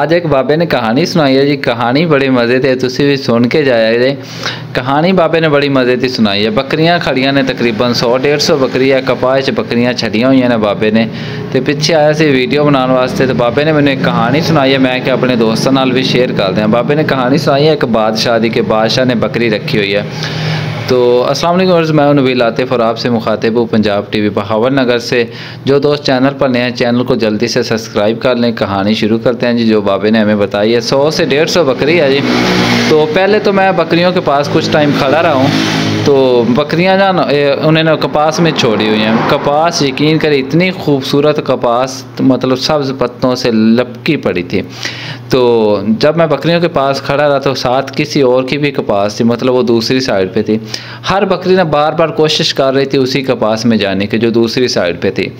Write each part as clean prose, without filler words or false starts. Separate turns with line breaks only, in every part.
ਅੱਜ एक बाबे ने कहानी सुनाई है जी। कहानी बड़ी मज़े ते तुसी भी सुन के जाया जे। कहानी बाबे ने बड़ी मज़े की सुनाई है। बकरियां खड़ियां ने तकरीबन 100-150 बकरियां कपास बकरियां छड़ियां हुई ने बाबे ने। तो पिछे आया सी वीडियो बनाने वास्ते, तो बाबे ने मैंने एक कहानी सुनाई है। मैं कि अपने दोस्तों नाल भी शेयर कर दें। बाबे ने कहानी सुनाई है एक बादशाह की कि बादशाह ने बकरी रखी हुई है। तो अस्सलाम वालेकुम, मैं नबील आतिफ और आपसे मुखातिब हूँ पंजाब टीवी बहावल नगर से। जो दोस्त चैनल पर नए हैं चैनल को जल्दी से सब्सक्राइब कर लें। कहानी शुरू करते हैं जी। जो बाबे ने हमें बताई है 100 से 150 बकरी है जी। तो पहले तो मैं बकरियों के पास कुछ टाइम खड़ा रहा हूँ। तो बकरियां ना उन्होंने कपास में छोड़ी हुई हैं। कपास यकीन करें इतनी खूबसूरत कपास, मतलब सब्ज़ पत्तों से लपकी पड़ी थी। तो जब मैं बकरियों के पास खड़ा रहा तो साथ किसी और की भी कपास थी, मतलब वो दूसरी साइड पे थी। हर बकरी ने बार बार कोशिश कर रही थी उसी कपास में जाने की जो दूसरी साइड पे थी।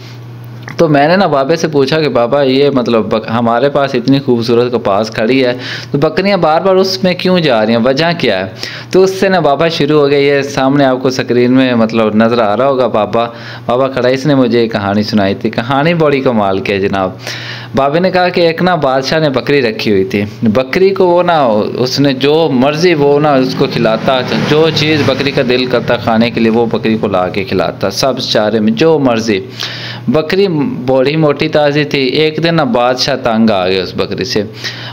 तो मैंने ना बाबे से पूछा कि बाबा ये मतलब हमारे पास इतनी खूबसूरत कपास खड़ी है, तो बकरियां बार बार उसमें क्यों जा रही हैं, वजह क्या है। तो उससे ना बाबा शुरू हो गया। ये सामने आपको स्क्रीन में मतलब नज़र आ रहा होगा बाबा खड़ा। इसने मुझे एक कहानी सुनाई थी। कहानी बड़ी कमाल की है जनाब। बाबे ने कहा कि एक ना बादशाह ने बकरी रखी हुई थी। बकरी को वो ना उसने जो मर्ज़ी वो ना उसको खिलाता, जो चीज़ बकरी का दिल करता खाने के लिए वो बकरी को ला के खिलाता, सब चारे में जो मर्ज़ी। बकरी बड़ी मोटी ताज़ी थी। एक दिन ना बादशाह तंग आ गया उस बकरी से।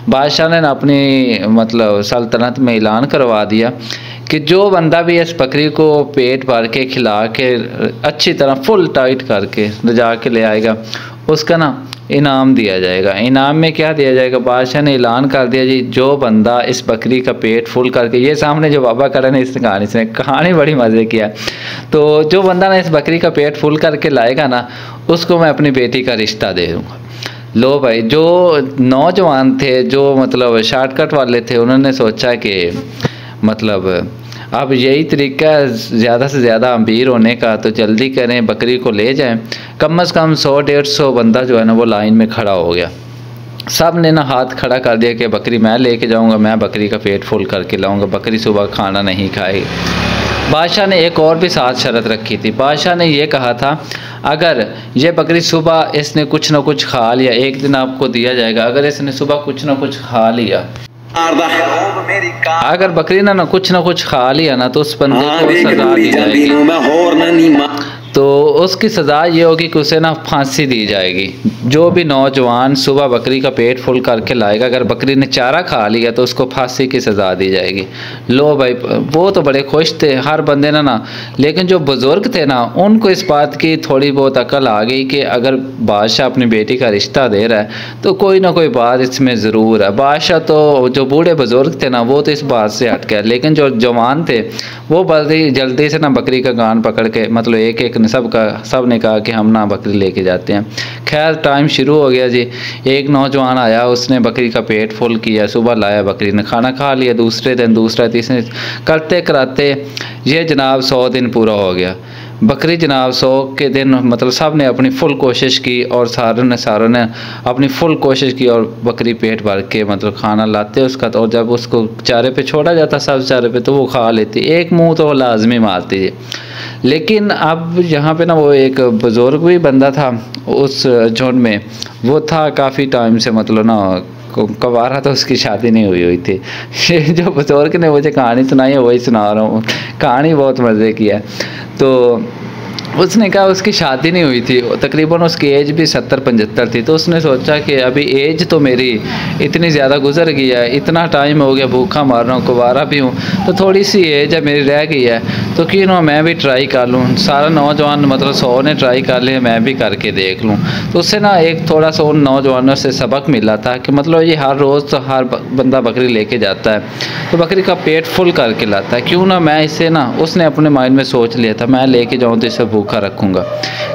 बादशाह ने ना अपनी मतलब सल्तनत में ऐलान करवा दिया कि जो बंदा भी इस बकरी को पेट भर के खिला के अच्छी तरह फुल टाइट करके रजा के ले आएगा, उसका ना इनाम दिया जाएगा। इनाम में क्या दिया जाएगा, बादशाह ने ऐलान कर दिया जी, जो बंदा इस बकरी का पेट फुल करके, ये सामने जो बाबा खड़े ने इस कहानी बड़ी मज़े की है। तो जो बंदा ना इस बकरी का पेट फुल करके लाएगा ना, उसको मैं अपनी बेटी का रिश्ता दे दूँगा। लो भाई, जो नौजवान थे जो मतलब शॉर्टकट वाले थे, उन्होंने सोचा कि मतलब अब यही तरीका है ज़्यादा से ज़्यादा अमीर होने का, तो जल्दी करें बकरी को ले जाएं। कम से कम 100-150 बंदा जो है ना वो लाइन में खड़ा हो गया। सब ने ना हाथ खड़ा कर दिया कि बकरी मैं लेके जाऊंगा, मैं बकरी का पेट फुल करके लाऊंगा, बकरी सुबह खाना नहीं खाएगी। बादशाह ने एक और भी साथ शर्त रखी थी। बादशाह ने यह कहा था, अगर ये बकरी सुबह इसने कुछ ना कुछ खा लिया, एक दिन आपको दिया जाएगा, अगर इसने सुबह कुछ ना कुछ खा लिया, अगर बकरी ना कुछ ना कुछ खा लिया ना, तो उस बंदे को सजा दी जाएगी। तो उसकी सज़ा ये होगी कि उसे ना फांसी दी जाएगी। जो भी नौजवान सुबह बकरी का पेट फुल करके लाएगा, अगर बकरी ने चारा खा लिया तो उसको फांसी की सज़ा दी जाएगी। लो भाई, वो तो बड़े खुश थे हर बंदे ना लेकिन जो बुज़ुर्ग थे ना, उनको इस बात की थोड़ी बहुत अकल आ गई कि अगर बादशाह अपनी बेटी का रिश्ता दे रहा है तो कोई ना कोई बात इसमें ज़रूर है। बादशाह तो जो बूढ़े बुज़ुर्ग थे ना वो तो इस बात से हट गया, लेकिन जो जवान थे वो जल्दी से ना बकरी का कान पकड़ के मतलब एक सब ने कहा कि हम ना बकरी लेके जाते हैं। खैर टाइम शुरू हो गया जी। एक नौजवान आया, उसने बकरी का पेट फुल किया, सुबह लाया, बकरी ने खाना खा लिया। दूसरे दिन दूसरा, तीसरे करते कराते ये जनाब 100 दिन पूरा हो गया। बकरी जनाब 100 के दिन मतलब सब ने अपनी फुल कोशिश की और सारों ने अपनी फुल कोशिश की और बकरी पेट भर के मतलब खाना लाते उसका। तो और जब उसको चारे पे छोड़ा जाता सब चारे पे, तो वो खा लेती। एक मुंह तो लाजमी मारती है। लेकिन अब यहाँ पे ना वो एक बुज़ुर्ग भी बंदा था उस झुंड में, वो था काफ़ी टाइम से मतलब ना कवारा, तो उसकी शादी नहीं हुई थी। ये जो बुजुर्ग ने मुझे कहानी सुनाई है वही सुना रहा हूँ। कहानी बहुत मज़े की है। तो उसने कहा उसकी शादी नहीं हुई थी, तकरीबन उसकी एज भी 70-75 थी। तो उसने सोचा कि अभी एज तो मेरी इतनी ज़्यादा गुजर गई है, इतना टाइम हो गया भूखा मार रहा हूँ, कुंवारा भी हूँ, तो थोड़ी सी एज है मेरी रह गई है, तो क्यों ना मैं भी ट्राई कर लूँ। सारा नौजवान मतलब 100 ने ट्राई कर लिया, मैं भी करके देख लूँ। तो उससे ना एक थोड़ा सा उन नौजवानों से सबक मिला था कि मतलब ये हर रोज़ तो हर बंदा बकरी लेके जाता है, तो बकरी का पेट फुल करके लाता है, क्यों ना मैं इसे ना, उसने अपने माइंड में सोच लिया था मैं लेके जाऊँ तो इसे भूखा रखूँगा।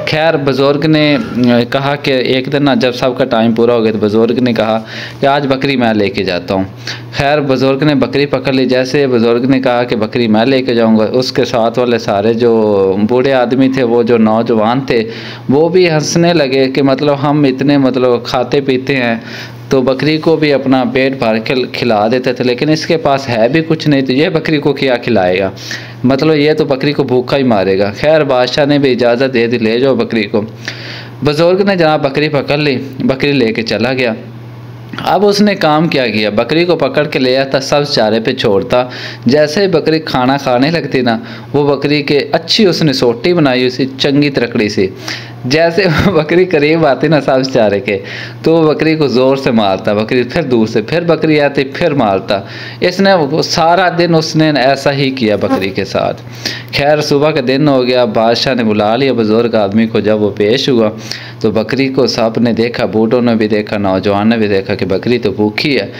खैर बुज़ुर्ग ने कहा कि एक दिन ना जब सबका टाइम पूरा हो गया तो बुज़ुर्ग ने कहा कि आज बकरी मैं लेके जाता हूँ। खैर बुज़ुर्ग ने बकरी पकड़ ली। जैसे बुज़ुर्ग ने कहा कि बकरी मैं लेके जाऊँगा, उसके साथ वाले सारे जो बूढ़े आदमी थे, वो जो नौजवान थे, वो भी हंसने लगे कि मतलब हम इतने मतलब खाते पीते हैं तो बकरी को भी अपना पेट भर के खिला देते थे, लेकिन इसके पास है भी कुछ नहीं, तो ये बकरी को क्या खिलाएगा, मतलब ये तो बकरी को भूखा ही मारेगा। खैर बादशाह ने भी इजाज़त दे दी, ले जाओ बकरी को। बुज़ुर्ग ने जनाब बकरी पकड़ ली, बकरी लेके चला गया। अब उसने काम क्या किया, बकरी को पकड़ के ले आता, सब्ज़ चारे पे छोड़ता। जैसे ही बकरी खाना खाने लगती ना, वो बकरी के अच्छी उसने सोटी बनाई उसी चंगी तकड़ी सी। जैसे वो बकरी करीब आती ना सब्ज़ चारे के, तो वो बकरी को ज़ोर से मारता, बकरी फिर दूर से, फिर बकरी आती फिर मारता। इसने वो सारा दिन उसने ऐसा ही किया बकरी के साथ। खैर सुबह का दिन हो गया, बादशाह ने बुला लिया बुज़ुर्ग आदमी को। जब वो पेश हुआ तो बकरी को सब ने देखा, बूढ़ों ने भी देखा, नौजवान ने भी देखा कि बकरी तो भूखी है।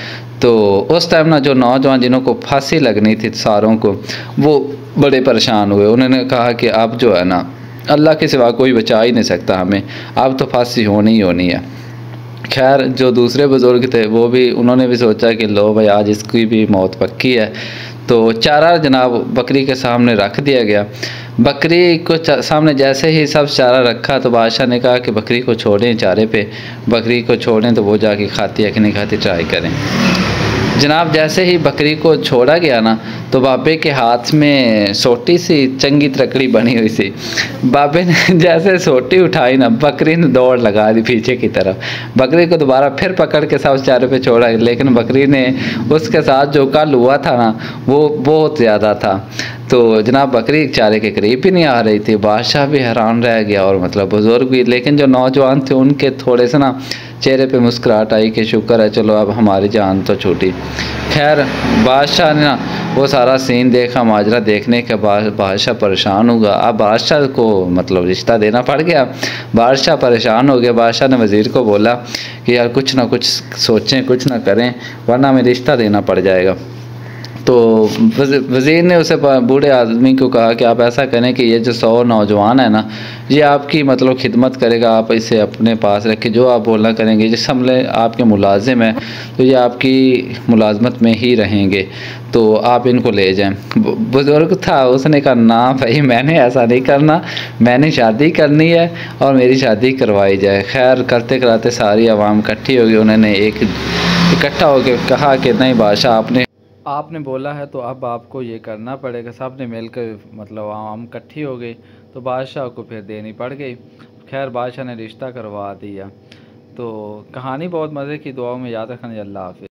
तो उस टाइम ना जो नौजवान जिन्हों को फांसी लगनी थी सारों को, वो बड़े परेशान हुए। उन्होंने कहा कि अब जो है ना, अल्लाह के सिवा कोई बचा ही नहीं सकता हमें, अब तो फांसी होनी ही होनी है। खैर जो दूसरे बुज़ुर्ग थे वो भी, उन्होंने भी सोचा कि लो भाई आज इसकी भी मौत पक्की है। तो चारा जनाब बकरी के सामने रख दिया गया। बकरी को सामने जैसे ही सब चारा रखा तो बादशाह ने कहा कि बकरी को छोड़ें चारे पे, बकरी को छोड़ें तो वो जाके खाती है कि नहीं खाती ट्राई करें। जनाब जैसे ही बकरी को छोड़ा गया ना, तो बाबे के हाथ में सोटी सी चंगी तकड़ी बनी हुई थी। बाबे ने जैसे सोटी उठाई ना, बकरी ने दौड़ लगा दी पीछे की तरफ। बकरी को दोबारा फिर पकड़ के सब चारे पे छोड़ा, लेकिन बकरी ने उसके साथ जो कल हुआ था ना, वो बहुत ज़्यादा था। तो जनाब बकरी चारे के करीब भी नहीं आ रही थी। बादशाह भी हैरान रह गया और मतलब बुज़ुर्ग भी, लेकिन जो नौजवान थे उनके थोड़े से ना चेहरे पे मुस्कुराहट आई कि शुक्र है चलो अब हमारी जान तो छूटी। खैर बादशाह ने ना वो सारा सीन देखा, माजरा देखने के बाद बादशाह परेशान हुआ। अब बादशाह को मतलब रिश्ता देना पड़ गया। बादशाह परेशान हो गया। बादशाह ने वज़ीर को बोला कि यार कुछ ना कुछ सोचें, कुछ ना करें, वरना हमें रिश्ता देना पड़ जाएगा। तो वज़ीर ने उसे बूढ़े आदमी को कहा कि आप ऐसा करें कि ये जो 100 नौजवान है ना, ये आपकी मतलब खिदमत करेगा, आप इसे अपने पास रखें, जो आप बोलना करेंगे, जिस हमले आपके मुलाजिम हैं तो ये आपकी मुलाजमत में ही रहेंगे, तो आप इनको ले जाएं। बुज़ुर्ग था, उसने कहा ना भाई मैंने ऐसा नहीं करना, मैंने शादी करनी है और मेरी शादी करवाई जाए। खैर करते कराते सारी आवाम इकट्ठी हो गई। उन्होंने एक इकट्ठा होकर कहा कि नहीं बादशाह आपने बोला है तो अब आपको ये करना पड़ेगा। सब ने मिलकर मतलब आवाम इकट्ठी हो गई, तो बादशाह को फिर देनी पड़ गई। खैर बादशाह ने रिश्ता करवा दिया। तो कहानी बहुत मज़े की, दुआओं में याद रखना। अल्लाह हाफ़िज़।